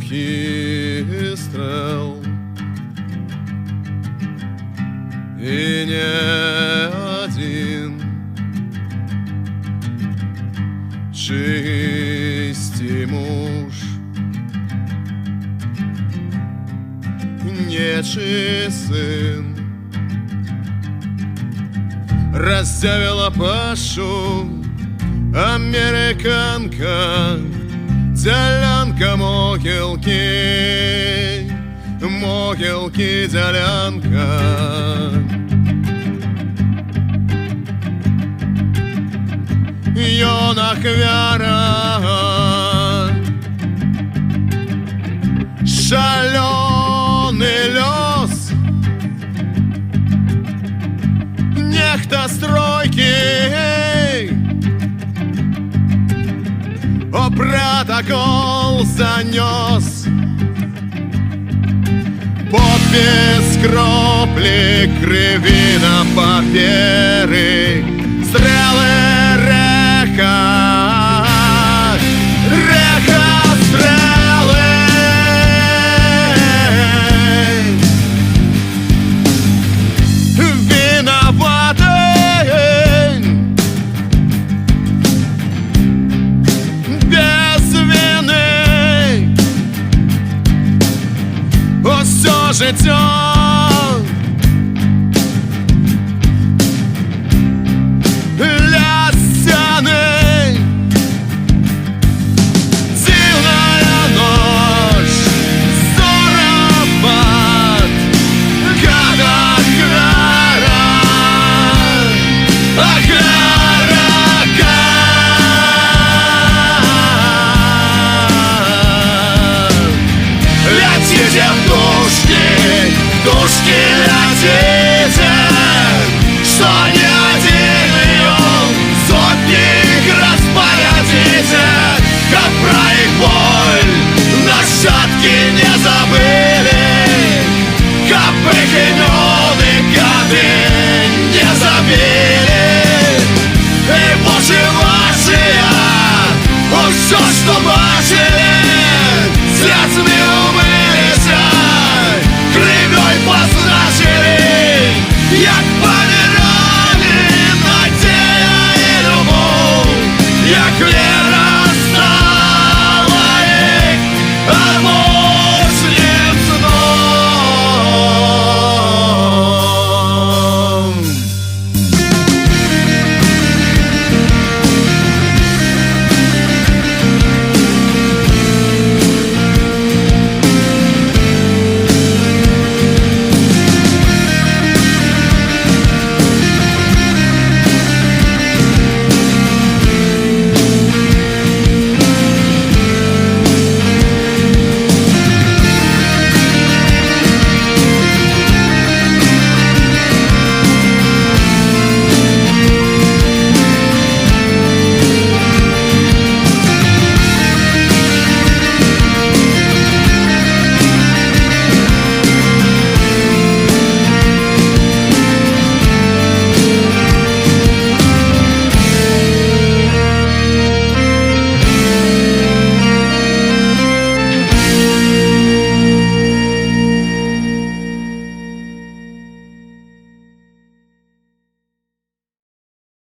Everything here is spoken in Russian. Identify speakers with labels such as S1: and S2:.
S1: тихий стрел, и не один чистый муж, нечий сын раздявила Пашу американка, делянка могилки, могилки делянка. Юнак Вера, шаленый лёс, нехта стройки, о протокол занес. Подпись кропли крови на паперы, стрелы река, река стрелы. Виноватый без вины, все життя для стены. Дивная ночь, зоропад, когда Хара, летите в душки летите, что не один миллион, сотни их распорядите, как про их боль нащадки не забыть.